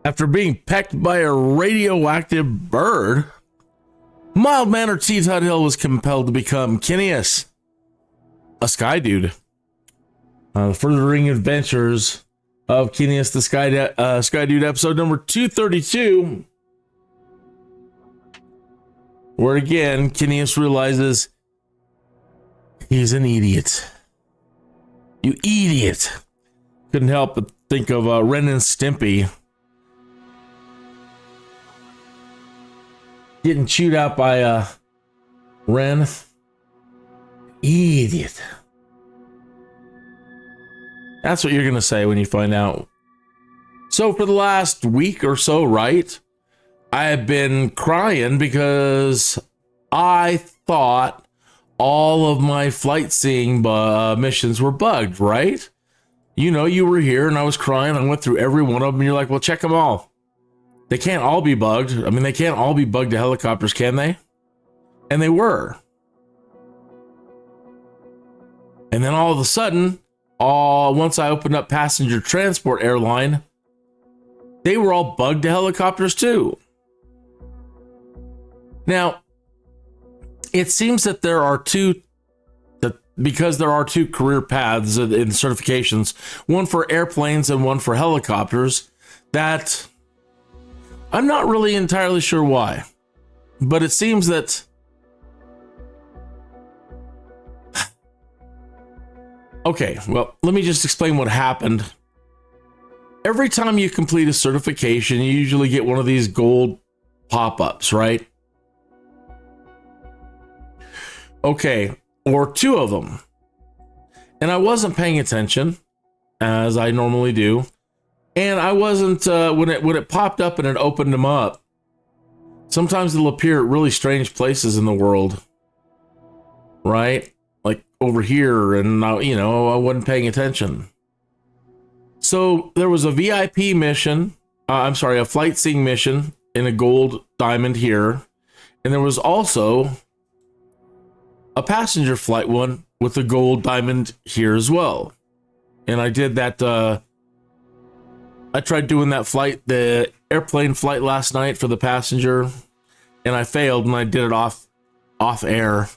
after being pecked by a radioactive bird, mild-mannered T.Tuthill was compelled to become Kinneas, a Skydude. The furthering adventures of Kinneas the Skydude, episode number 232, where again Kinneas realizes he's an idiot. You idiot. Couldn't help but think of Ren and Stimpy getting chewed out by Ren. Idiot. That's what you're going to say when you find out. So for the last week or so, right, I have been crying because I thought all of my flight seeing missions were bugged, right? You know, you were here and I was crying. I went through every one of them. And you're like, well, check them all. They can't all be bugged. I mean, they can't all be bugged to helicopters, can they? And they were. And then all of a sudden, once I opened up passenger transport airline, they were all bugged to helicopters too. Now, it seems that because there are two career paths in certifications, one for airplanes and one for helicopters, that I'm not really entirely sure why, but it seems that okay, well, let me just explain what happened. Every time you complete a certification, you usually get one of these gold pop-ups, right? Okay, or two of them. And I wasn't paying attention, as I normally do. And I wasn't, when it popped up and it opened them up, sometimes it'll appear at really strange places in the world, right? Like over here, and you know, I wasn't paying attention. So there was a VIP mission, a flight seeing mission in a gold diamond here. And there was also a passenger flight one with a gold diamond here as well. And I did that, I tried doing that flight, the airplane flight last night for the passenger, and I failed, and I did it off air.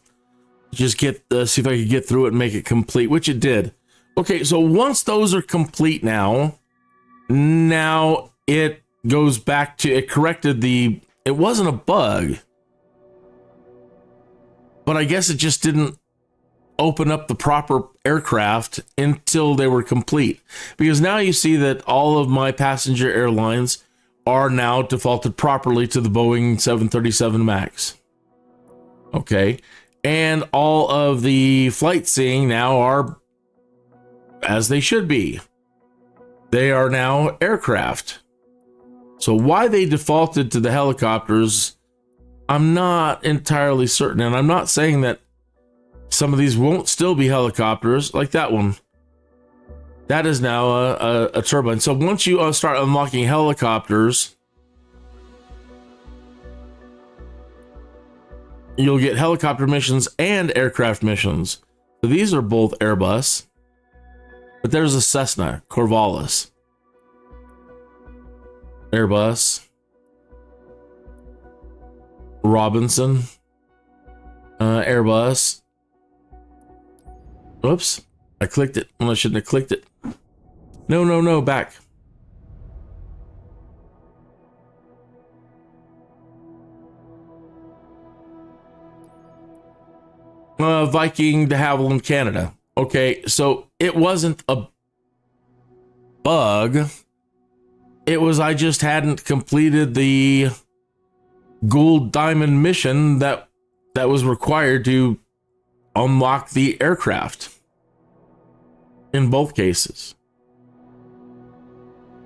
Just see if I could get through it and make it complete, which it did. Okay, so once those are complete now it goes back to, it corrected it wasn't a bug, but I guess it just didn't open up the proper aircraft until they were complete. Because now you see that all of my passenger airlines are now defaulted properly to the Boeing 737 MAX. Okay. And all of the flight seeing now are as they should be. They are now aircraft. So why they defaulted to the helicopters, I'm not entirely certain. And I'm not saying that some of these won't still be helicopters, like that one. That is now a turbine. So once you start unlocking helicopters, you'll get helicopter missions and aircraft missions. So these are both Airbus, but there's a Cessna, Corvallis, Airbus, Robinson, Airbus. Whoops, I clicked it when I shouldn't have clicked it. No, back. Viking de Havilland, Canada. Okay, so it wasn't a bug. It was I just hadn't completed the gold diamond mission that was required to unlock the aircraft in both cases.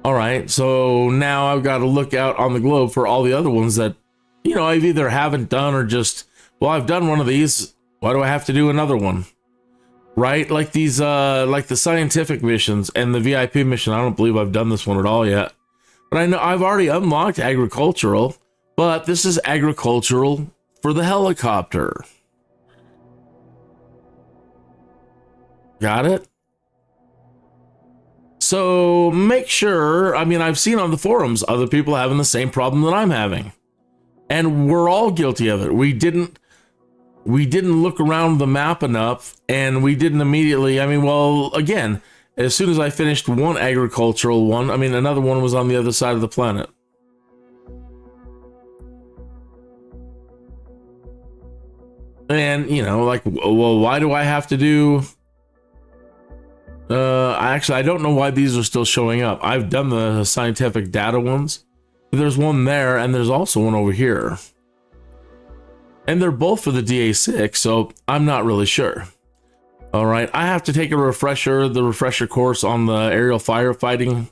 All right, so now I've got to look out on the globe for all the other ones that, you know, I've either haven't done or just, well, I've done one of these. Why do I have to do another one? Right? Like these, like the scientific missions and the VIP mission. I don't believe I've done this one at all yet. But I know I've already unlocked agricultural, but this is agricultural for the helicopter. Got it? So make sure, I mean, I've seen on the forums other people having the same problem that I'm having. And we're all guilty of it. We didn't look around the map enough, and we didn't immediately, I mean, well, again, as soon as I finished one agricultural one, I mean, another one was on the other side of the planet. And, you know, like, well, why do I have to do... I don't know why these are still showing up. I've done the scientific data ones. There's one there, and there's also one over here. And they're both for the DA6, so I'm not really sure. All right, I have to take the refresher course on the aerial firefighting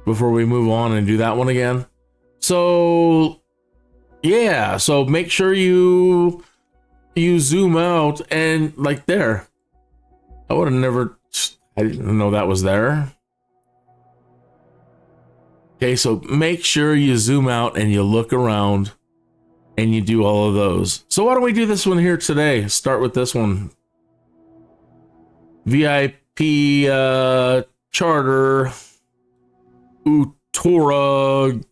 before we move on and do that one again. So, yeah, so make sure you zoom out and, like, there. I would have never... I didn't know that was there. Okay, so make sure you zoom out and you look around and you do all of those. So why don't we do this one here today? Start with this one. VIP charter Utora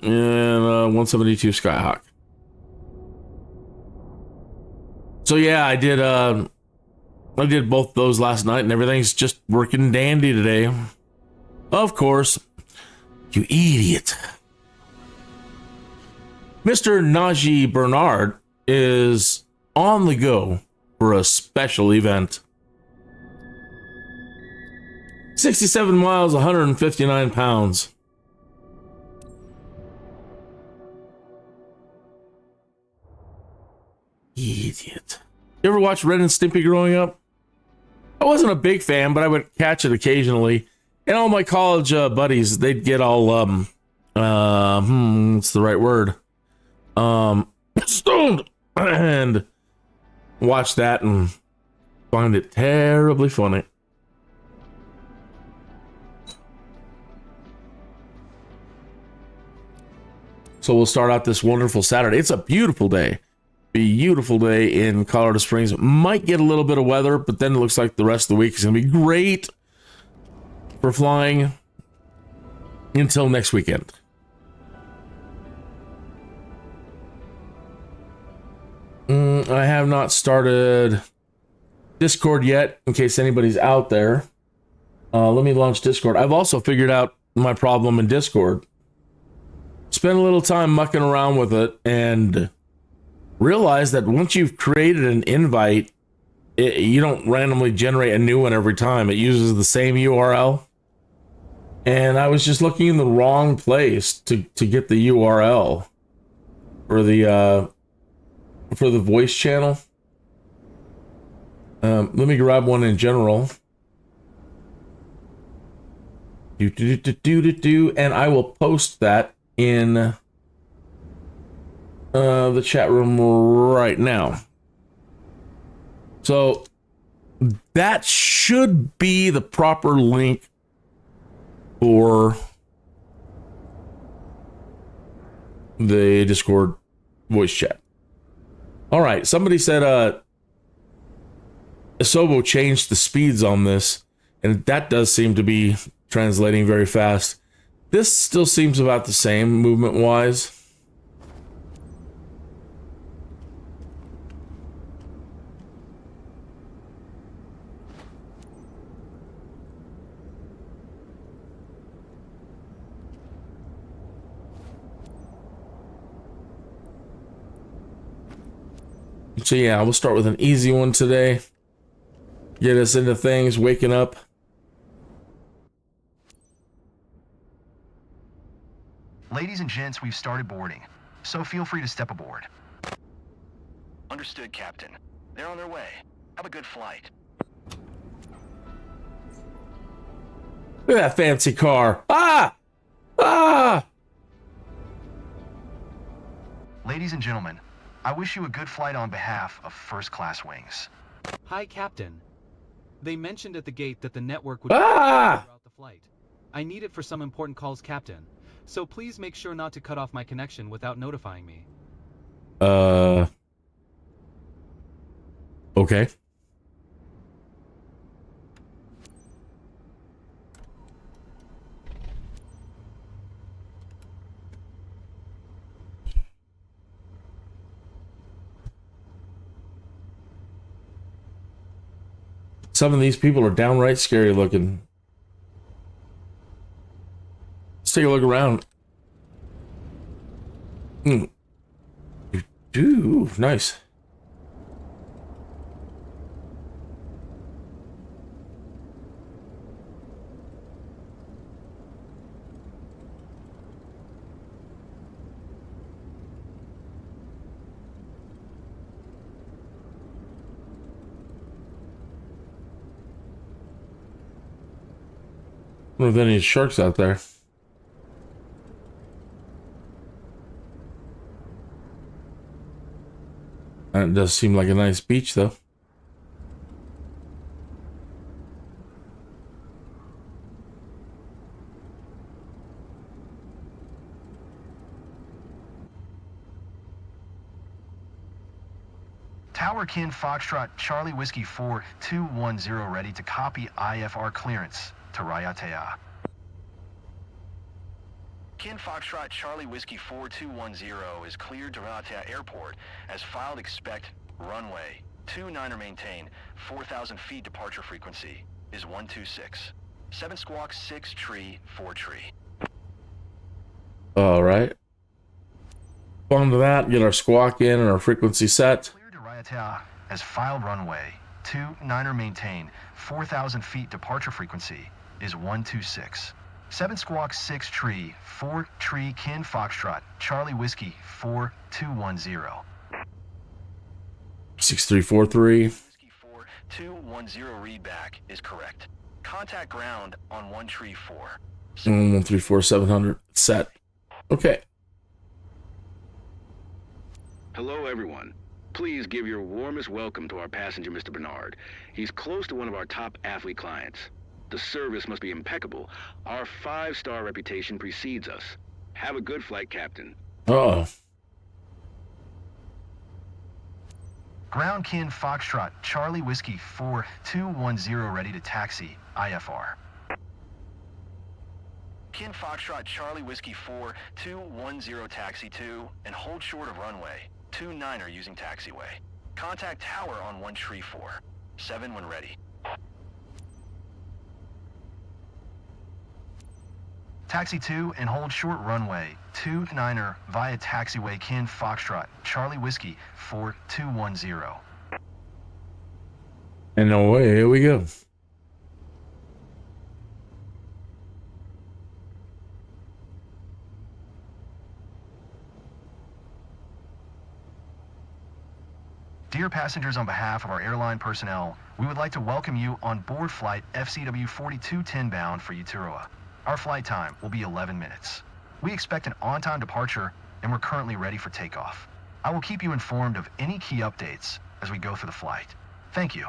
and 172 Skyhawk. So yeah, I did both those last night, and everything's just working dandy today. Of course. You idiot. Mr. Najee Bernard is on the go for a special event. 67 miles, 159 pounds. Idiot. You ever watch Ren and Stimpy growing up? I wasn't a big fan, but I would catch it occasionally. And all my college buddies, they'd get all, what's the right word? Stoned and watch that and find it terribly funny. So we'll start out this wonderful Saturday. It's a beautiful day. Beautiful day in Colorado Springs. Might get a little bit of weather, but then it looks like the rest of the week is going to be great for flying until next weekend. I have not started Discord yet, in case anybody's out there. Let me launch Discord. I've also figured out my problem in Discord. Spent a little time mucking around with it and realize that once you've created an invite, you don't randomly generate a new one every time. It uses the same URL. And I was just looking in the wrong place to get the URL for the voice channel. Let me grab one in general. And I will post that in the chat room right now. So that should be the proper link for the Discord voice chat. All right, somebody said Asobo changed the speeds on this, and that does seem to be translating very fast. This still seems about the same movement wise. So yeah, we'll start with an easy one today. Get us into things, waking up. Ladies and gents, we've started boarding, so feel free to step aboard. Understood, Captain. They're on their way. Have a good flight. Look at that fancy car. Ah! Ah! Ladies and gentlemen, I wish you a good flight on behalf of First Class Wings. Hi, Captain. They mentioned at the gate that the network would Ah! throughout the flight. I need it for some important calls, Captain. So please make sure not to cut off my connection without notifying me. Okay. Some of these people are downright scary looking. Let's take a look around. Ooh, nice. I wonder if any sharks out there. It does seem like a nice beach, though. Tower Kin Foxtrot Charlie Whiskey 4210 ready to copy IFR clearance to Raiatea. Kin Foxtrot Charlie Whiskey 4210 is cleared to Raiatea Airport as filed. Expect runway 29er maintain 4,000 feet departure frequency is 126. 7 squawk 6 tree 4 tree. All right. On to that, get our squawk in and our frequency set. Cleared to Raiatea as filed. Runway 29er maintain 4,000 feet departure frequency is 126. 7 squawk 6 tree 4 tree Kin Foxtrot Charlie Whiskey 4210. 6343. Whiskey 4210 readback is correct. Contact ground on 1 tree 4. 134-700 set. Okay. Hello, everyone. Please give your warmest welcome to our passenger, Mr. Bernard. He's close to one of our top athlete clients. The service must be impeccable. Our 5-star reputation precedes us. Have a good flight, Captain. Oh. Ground Kin Foxtrot Charlie Whiskey 4210 ready to taxi IFR. Kin Foxtrot Charlie Whiskey 4210 taxi to and hold short of runway 29er using taxiway. Contact tower on 1 tree 4. 7 when ready. Taxi 2 and hold short runway 29er via taxiway Kin Foxtrot Charlie Whiskey 4210. And away, here we go. Dear passengers, on behalf of our airline personnel, we would like to welcome you on board flight FCW 4210 bound for Uturoa. Our flight time will be 11 minutes. We expect an on-time departure, and we're currently ready for takeoff. I will keep you informed of any key updates as we go through the flight. Thank you.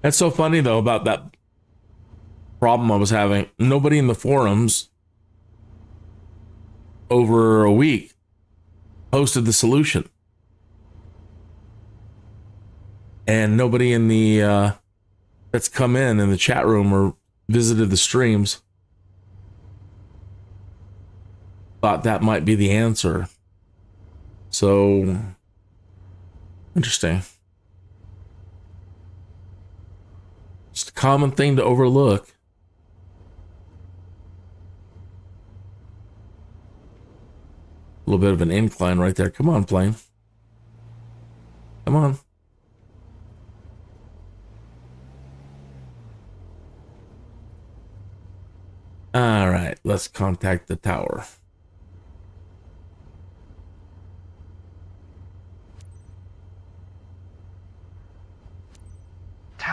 That's so funny, though, about that problem I was having. Nobody in the forums over a week posted the solution. And nobody in the that's come in the chat room or visited the streams thought that might be the answer. So interesting. Just a common thing to overlook. A little bit of an incline right there. Come on, plane. Come on. All right, let's contact the tower.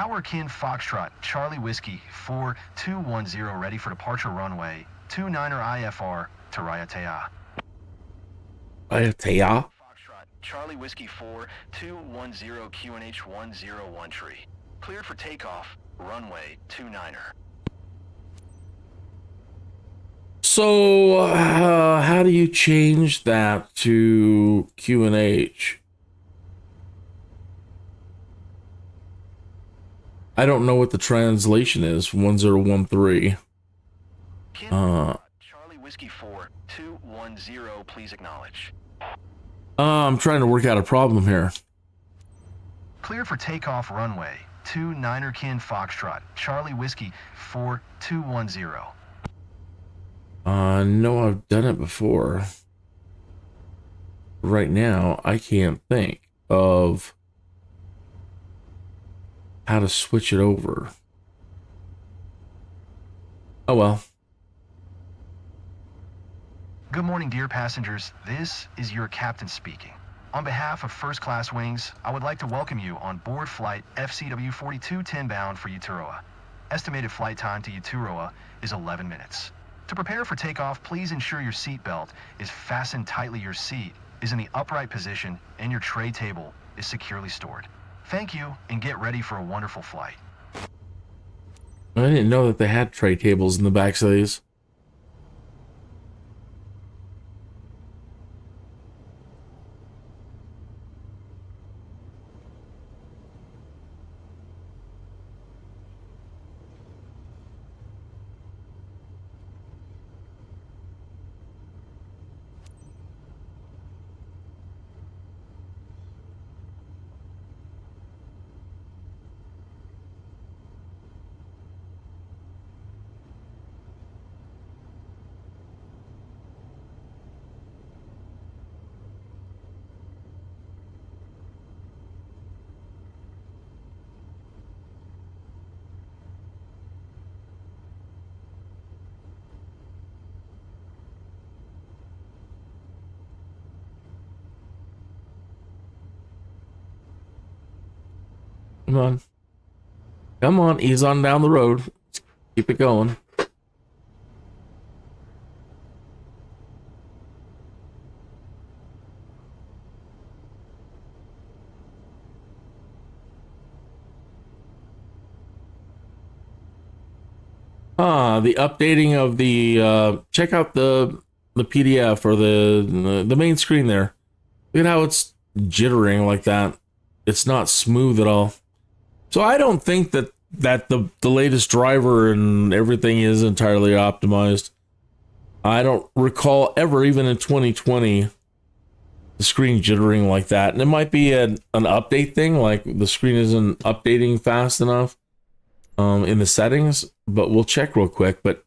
Tower Kin Foxtrot, Charlie Whiskey 4210, ready for departure runway 29er IFR to Raiatea. Raiatea? Foxtrot, Charlie Whiskey 4210, QNH 101 tree. Cleared for takeoff, runway 29er. So, how do you change that to QNH? I don't know what the translation is from 1013. Charlie Whiskey 4210, please acknowledge. I'm trying to work out a problem here. Cleared for takeoff, runway 29er Kin Foxtrot, Charlie Whiskey 4210. No, I've done it before. Right now, I can't think of how to switch it over. Oh well. Good morning, dear passengers. This is your captain speaking. On behalf of First Class Wings, I would like to welcome you on board flight FCW 4210 bound for Uturoa. Estimated flight time to Uturoa is 11 minutes. To prepare for takeoff, please ensure your seat belt is fastened tightly, your seat is in the upright position, and your tray table is securely stored. Thank you, and get ready for a wonderful flight. I didn't know that they had tray tables in the backs of these. Come on. Come on, ease on down the road. Let's keep it going. The updating of the check out the PDF or the main screen there. Look at how it's jittering like that. It's not smooth at all. So I don't think that the latest driver and everything is entirely optimized. I don't recall ever, even in 2020, the screen jittering like that. And it might be an update thing, like the screen isn't updating fast enough in the settings, but we'll check real quick. But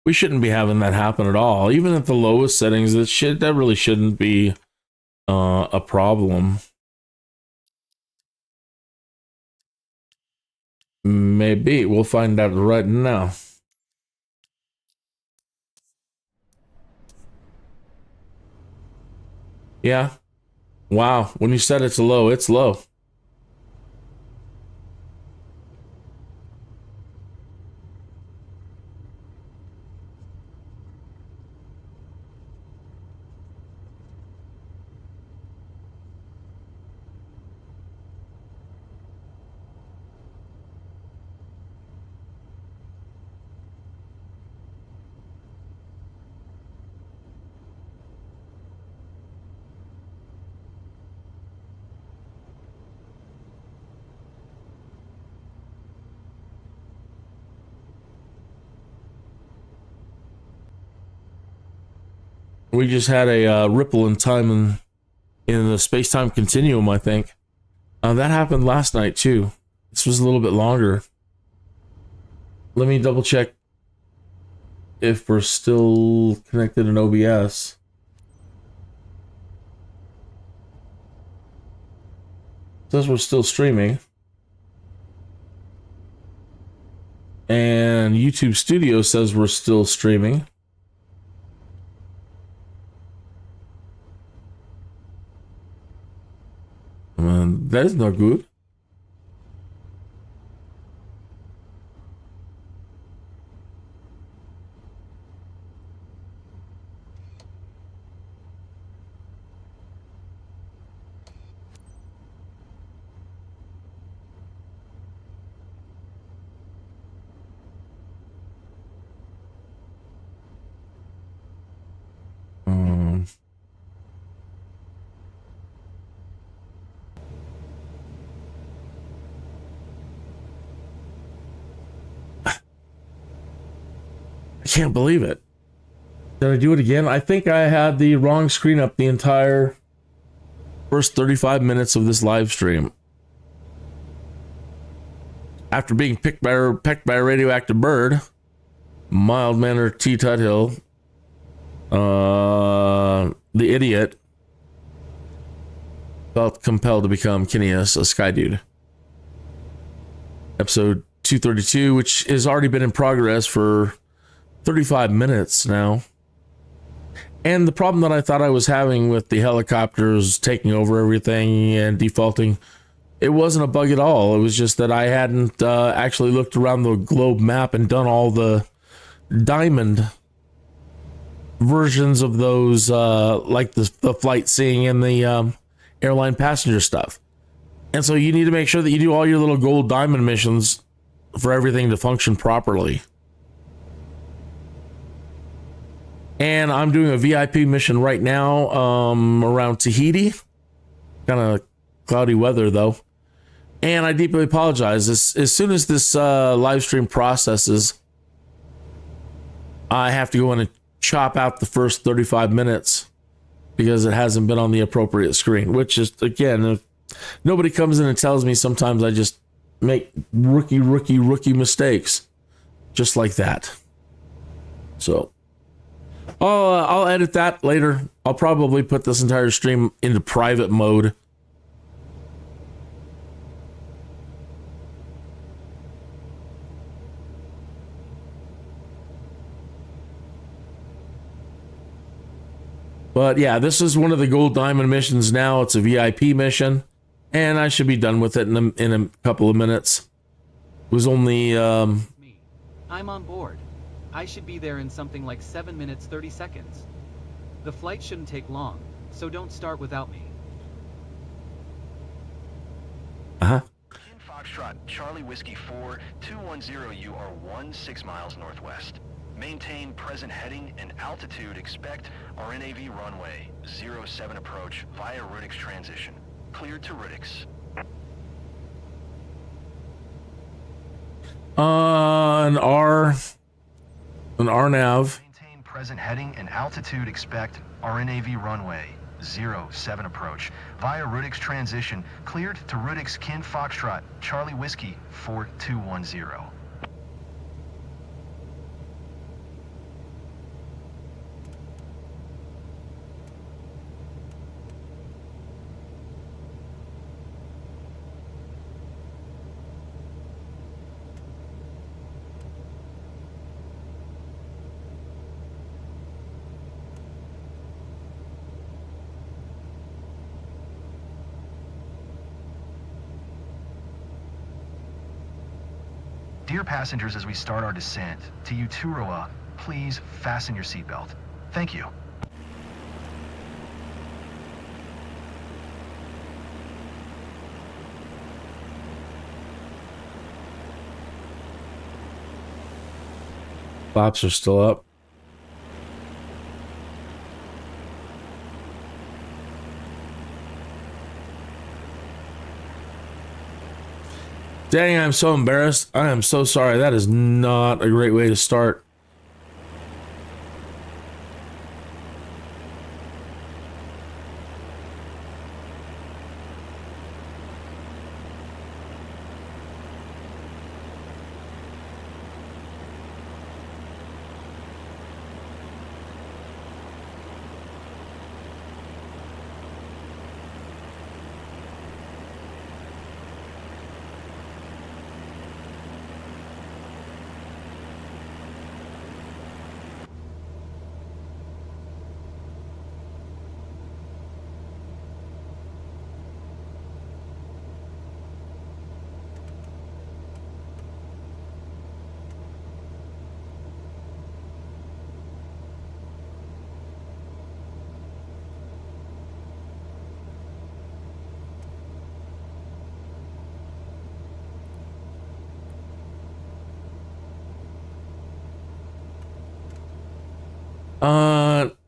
we shouldn't be having that happen at all. Even at the lowest settings, that really shouldn't be a problem. Maybe. We'll find out right now. Yeah. Wow. When you said it's low, it's low. We just had a ripple in time in the space-time continuum, I think. That happened last night, too. This was a little bit longer. Let me double-check if we're still connected in OBS. It says we're still streaming. And YouTube Studio says we're still streaming. That is not good. can't believe it. Did I do it again? I think I had the wrong screen up the entire first 35 minutes of this live stream. After being pecked by a radioactive bird, mild-mannered T.Tuthill, the idiot, felt compelled to become Kinneas, a Skydude. Episode 232, which has already been in progress for 35 minutes now. And the problem that I thought I was having with the helicopters taking over everything and defaulting, it wasn't a bug at all. It was just that I hadn't actually looked around the globe map and done all the diamond versions of those, like the flight seeing and the airline passenger stuff. And so you need to make sure that you do all your little gold diamond missions for everything to function properly. And I'm doing a VIP mission right now around Tahiti. Kind of cloudy weather, though. And I deeply apologize. As soon as this live stream processes, I have to go in and chop out the first 35 minutes because it hasn't been on the appropriate screen, which is, again, if nobody comes in and tells me, sometimes I just make rookie mistakes just like that. So I'll edit that later. I'll probably put this entire stream into private mode. But yeah, this is one of the gold diamond missions now. It's a VIP mission, and I should be done with it in a couple of minutes. It was only Me. I'm on board. I should be there in something like 7 minutes 30 seconds. The flight shouldn't take long, so don't start without me. Kin Foxtrot, Charlie Whiskey 4, 210, you are 16 miles northwest. Maintain present heading and altitude. Expect RNAV runway 07 approach via Rudix transition. Cleared to Rudix. An RNAV. Maintain present heading and altitude. Expect RNAV runway 07 approach via Rudix transition. Cleared to Rudix. Kin Foxtrot, Charlie Whiskey 4210. Dear passengers, as we start our descent to Uturoa, please fasten your seatbelt. Thank you. Flaps are still up. Dang, I'm so embarrassed. I am so sorry. That is not a great way to start.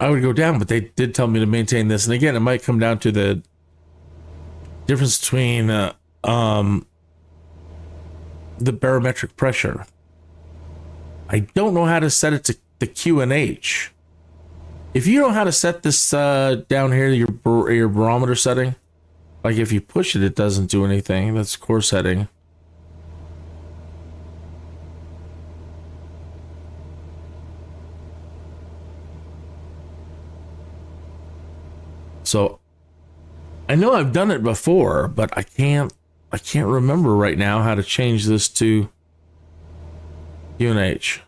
I would go down, but they did tell me to maintain this. And again, it might come down to the difference between the barometric pressure. I don't know how to set it to the QNH. If you know how to set this down here, your barometer setting, like if you push it, it doesn't do anything. That's core setting. So I know I've done it before, but I can't remember right now how to change this to QNH.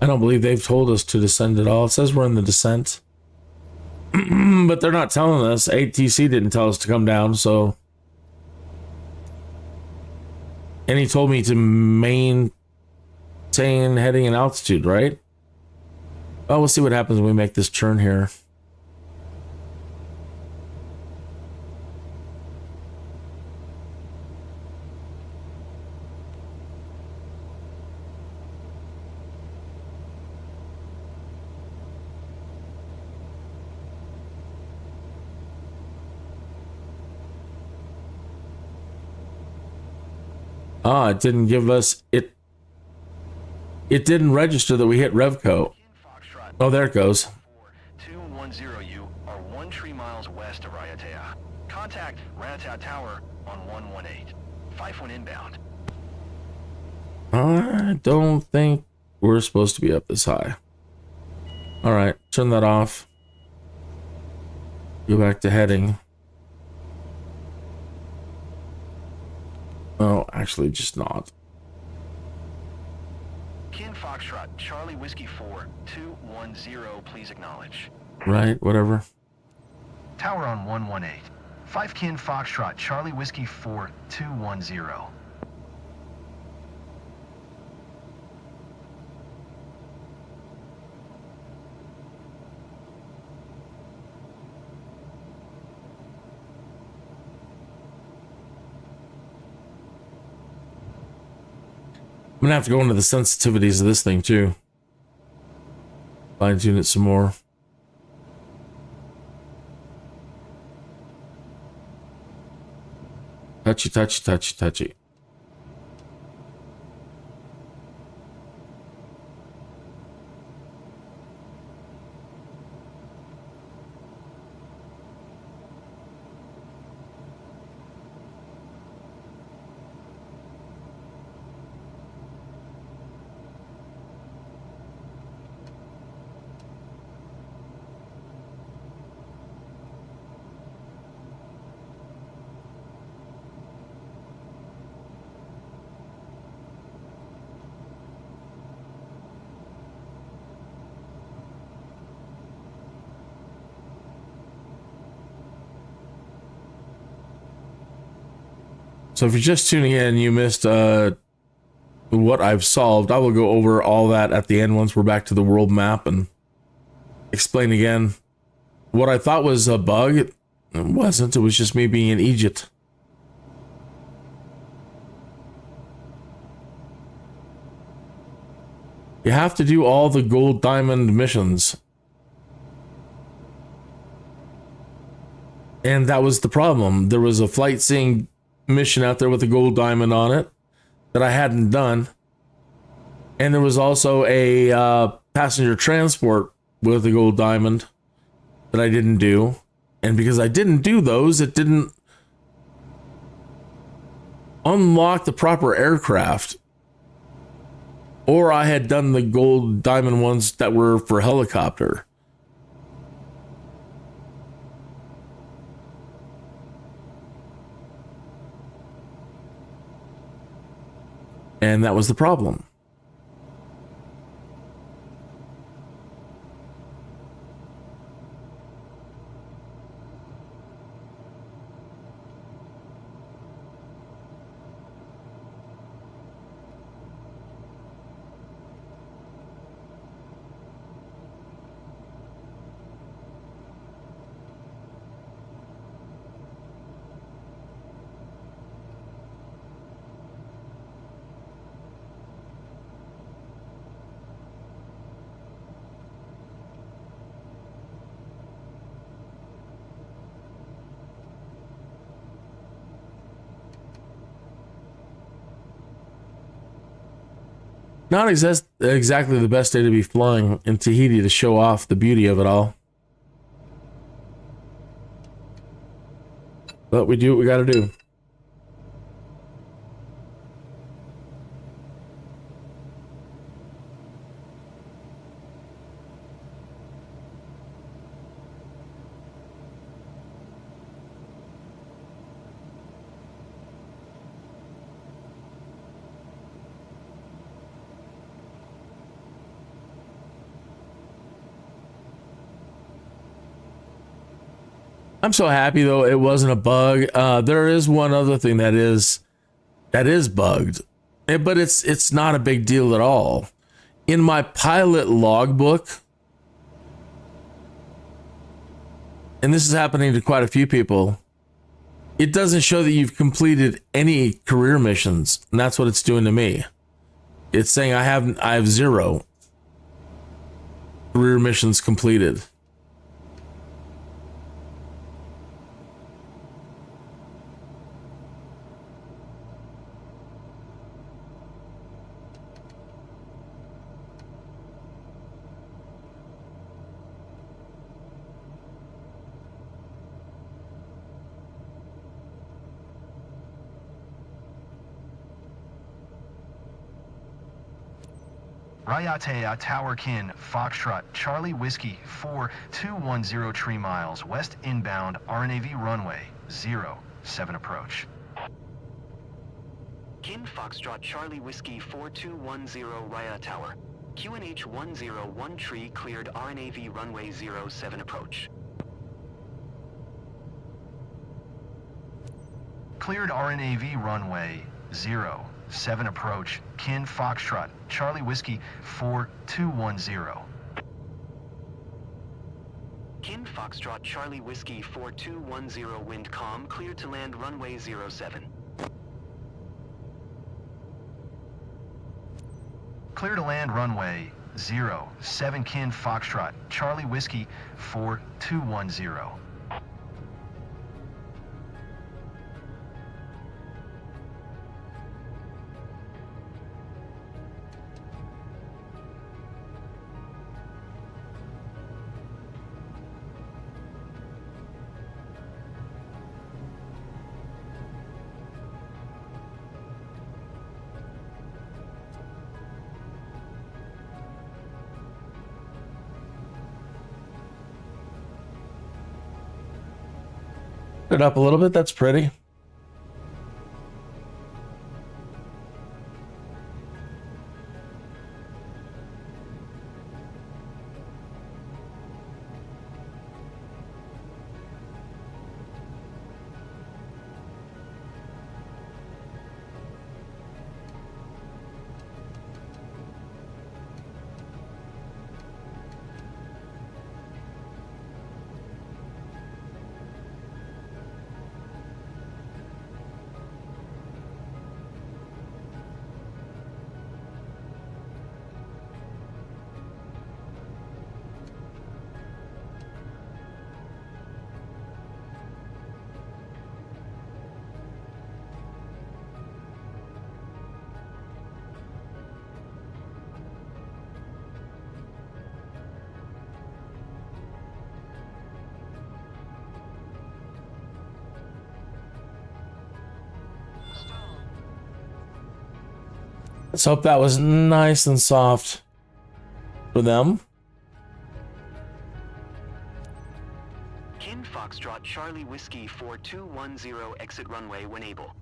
I don't believe they've told us to descend at all. It says we're in the descent. But they're not telling us. ATC didn't tell us to come down, so... And he told me to maintain heading and altitude, right? Oh, we'll see what happens when we make this turn here. Ah, it didn't give us it. It didn't register that we hit Revco. Oh, there it goes. 210U are 1 tree miles west of Raiatea. Contact Raiatea Tower on 118. 5-1 inbound. I don't think we're supposed to be up this high. All right, turn that off. Go back to heading. Oh, actually, just not. Kin Foxtrot, Charlie Whiskey 4, 210, please acknowledge. Right, whatever. Tower on 118. 5 Kin Foxtrot, Charlie Whiskey 4, 210. I'm gonna have to go into the sensitivities of this thing too. Fine tune it some more. Touchy, touchy, touchy, touchy. So if you're just tuning in, you missed what I've solved. I will go over all that at the end once we're back to the world map and explain again what I thought was a bug. It wasn't. It was just me being an Egypt. You have to do all the gold diamond missions. And that was the problem. There was a flight seeing mission out there with a gold diamond on it that I hadn't done. And there was also a passenger transport with a gold diamond that I didn't do. And because I didn't do those, it didn't unlock the proper aircraft. or I had done the gold diamond ones that were for helicopter. And that was the problem. Not exactly the best day to be flying in Tahiti to show off the beauty of it all. But we do what we got to do. I'm so happy though it wasn't a bug. There is one other thing that is bugged, but it's not a big deal at all. In my pilot logbook, and this is happening to quite a few people, it doesn't show that you've completed any career missions, and that's what it's doing to me. It's saying I have 0 career missions completed. Rayatea Tower Kin, Foxtrot, Charlie Whiskey, 4210 3 miles, west inbound, RNAV runway, 07 approach. Kin Foxtrot Charlie Whiskey 4210 Raya Tower. QNH 101 tree cleared RNAV runway 07 approach. Cleared RNAV runway, 07 approach, Kin Foxtrot, Charlie Whiskey 4210. Kin Foxtrot Charlie Whiskey 4210 wind calm cleared to land runway 07. Clear to land runway 07 Kin Foxtrot, Charlie Whiskey 4210. It up a little bit. That's pretty. Let's hope that was nice and soft for them. Kin Foxtrot Charlie Whiskey 4210 exit runway when able.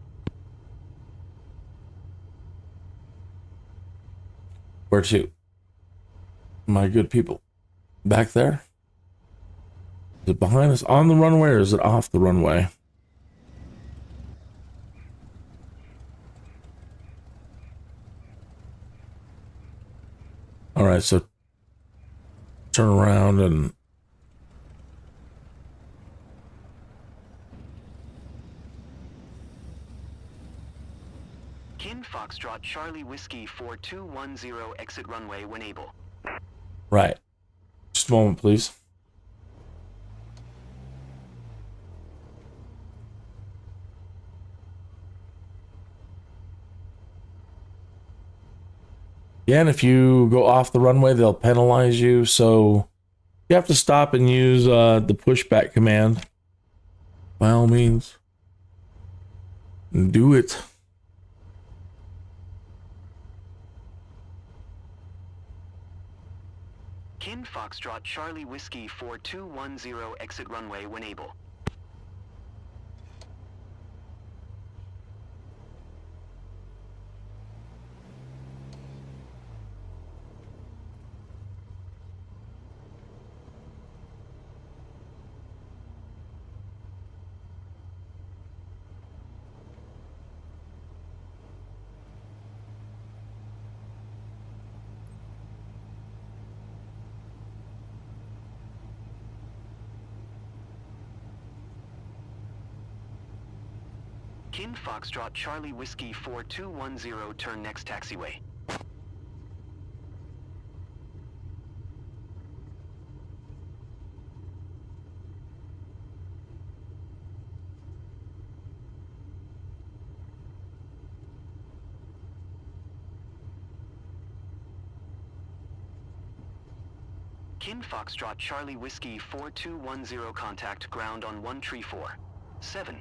Where to? My good people. Back there? Is it behind us on the runway or is it off the runway? All right, so turn around and Kin Foxtrot Charlie Whiskey 4210 exit runway when able. right. Just a moment, please. Yeah, and if you go off the runway, they'll penalize you. So you have to stop and use the pushback command. By all means, do it. Kin Foxtrot Charlie Whiskey 4210 exit runway when able. Kin Foxtrot Charlie Whiskey 4210 turn next taxiway. Kin Foxtrot Charlie Whiskey 4210 contact ground on 134. 7.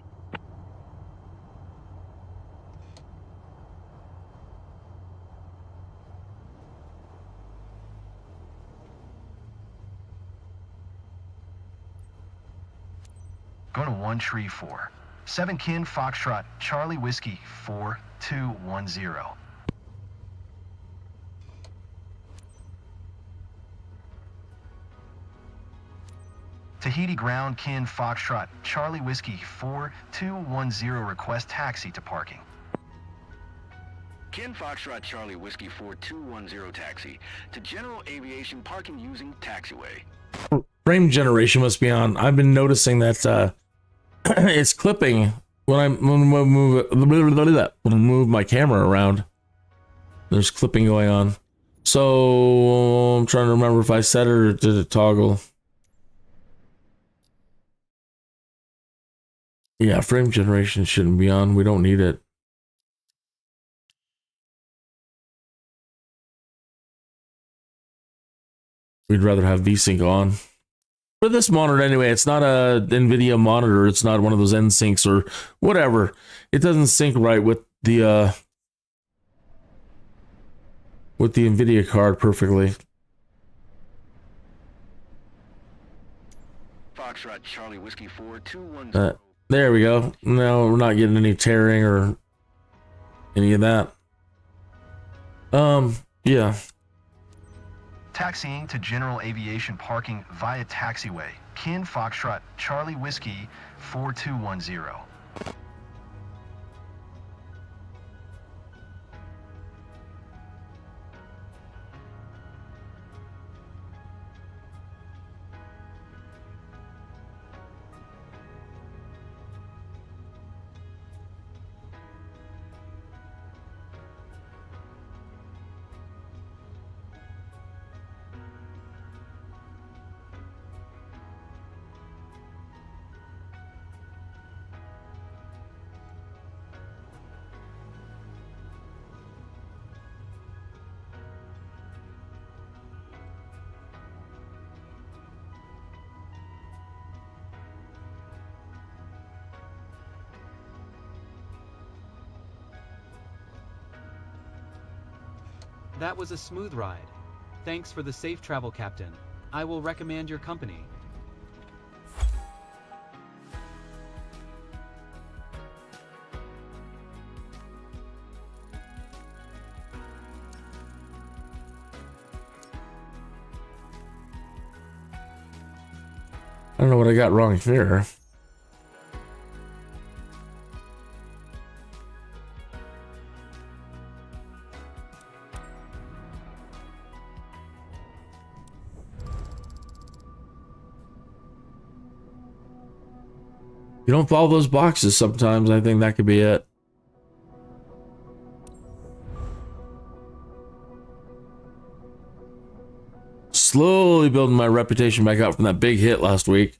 Go to 134. 7 Kin Foxtrot Charlie Whiskey 4210. Tahiti ground Kin Foxtrot Charlie Whiskey 4210 request taxi to parking. Kin Foxtrot Charlie Whiskey 4210 taxi to General Aviation parking using taxiway. Frame generation must be on. I've been noticing that it's clipping when I move my camera around. There's clipping going on. So I'm trying to remember if I set it or did it toggle. Yeah, frame generation shouldn't be on. We don't need it. We'd rather have VSync on. For this monitor anyway, it's not a NVIDIA monitor. It's not one of those NSYNCs or whatever. It doesn't sync right with the NVIDIA card perfectly. Foxtrot Charlie Whiskey 4210. There we go. No, we're not getting any tearing or any of that. Yeah. Taxiing to General Aviation parking via taxiway. Kin Foxtrot Charlie Whiskey 4210. That was a smooth ride. Thanks for the safe travel, Captain. I will recommend your company. I don't know what I got wrong here. You don't follow those boxes sometimes. I think that could be it. Slowly building my reputation back up from that big hit last week.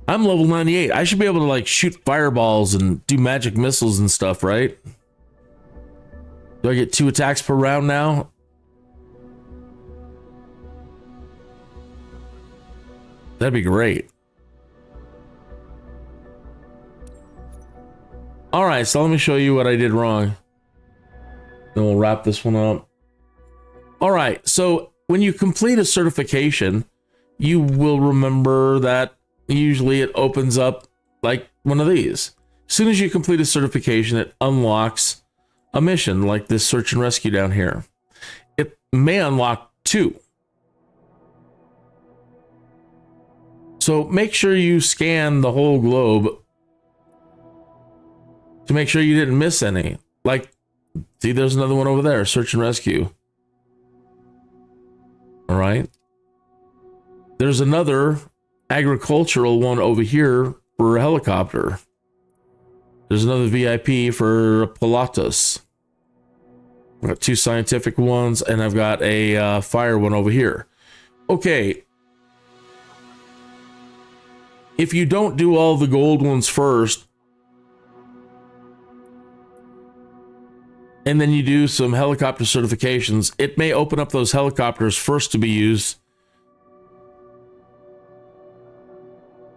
I'm level 98. I should be able to like shoot fireballs and do magic missiles and stuff, right? Do I get 2 attacks per round now? That'd be great. All right, so let me show you what I did wrong. Then we'll wrap this one up. All right, so when you complete a certification, you will remember that usually it opens up like one of these. As soon as you complete a certification, it unlocks a mission like this search and rescue down here. It may unlock 2. So make sure you scan the whole globe to make sure you didn't miss any. Like, see, there's another one over there, search and rescue. All right. There's another agricultural one over here for a helicopter. There's another VIP for Pilatus. I've got 2 scientific ones, and I've got a fire one over here. Okay. If you don't do all the gold ones first, and then you do some helicopter certifications, it may open up those helicopters first to be used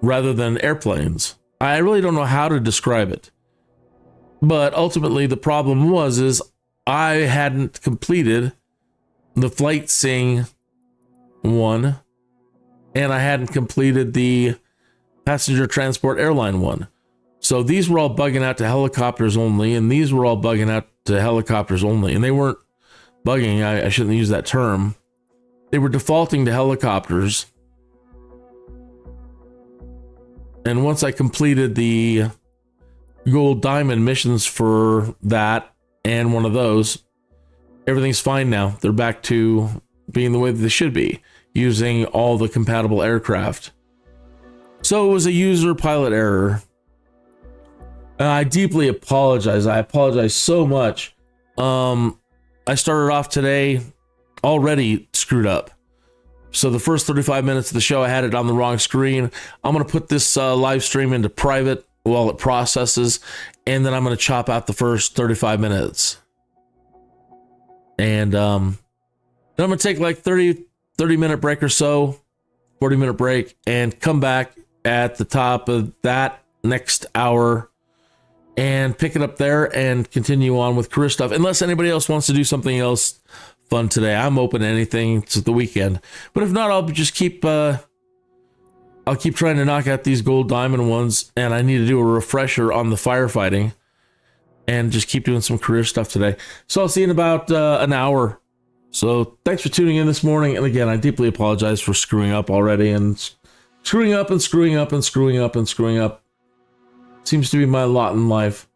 rather than airplanes. I really don't know how to describe it. But ultimately the problem is I hadn't completed the flight sing one, and I hadn't completed the passenger transport airline one. So these were all bugging out to helicopters only, and these were all bugging out to helicopters only. And they weren't bugging, I shouldn't use that term. They were defaulting to helicopters. And once I completed the gold diamond missions for that and one of those, everything's fine now. They're back to being the way that they should be, using all the compatible aircraft. So it was a user pilot error. And I deeply apologize. I apologize so much. I started off today already screwed up. So the first 35 minutes of the show, I had it on the wrong screen. I'm going to put this live stream into private while it processes, and then I'm going to chop out the first 35 minutes. And then I'm going to take like 30 minute break or so, 40-minute break, and come back at the top of that next hour and pick it up there and continue on with career stuff. Unless anybody else wants to do something else fun today, I'm open to anything. It's the weekend. But if not, I'll just keep I'll keep trying to knock out these gold diamond ones, and I need to do a refresher on the firefighting and just keep doing some career stuff today. So I'll see you in about an hour. So thanks for tuning in this morning. And again, I deeply apologize for screwing up already and screwing up and screwing up and screwing up and screwing up. Seems to be my lot in life.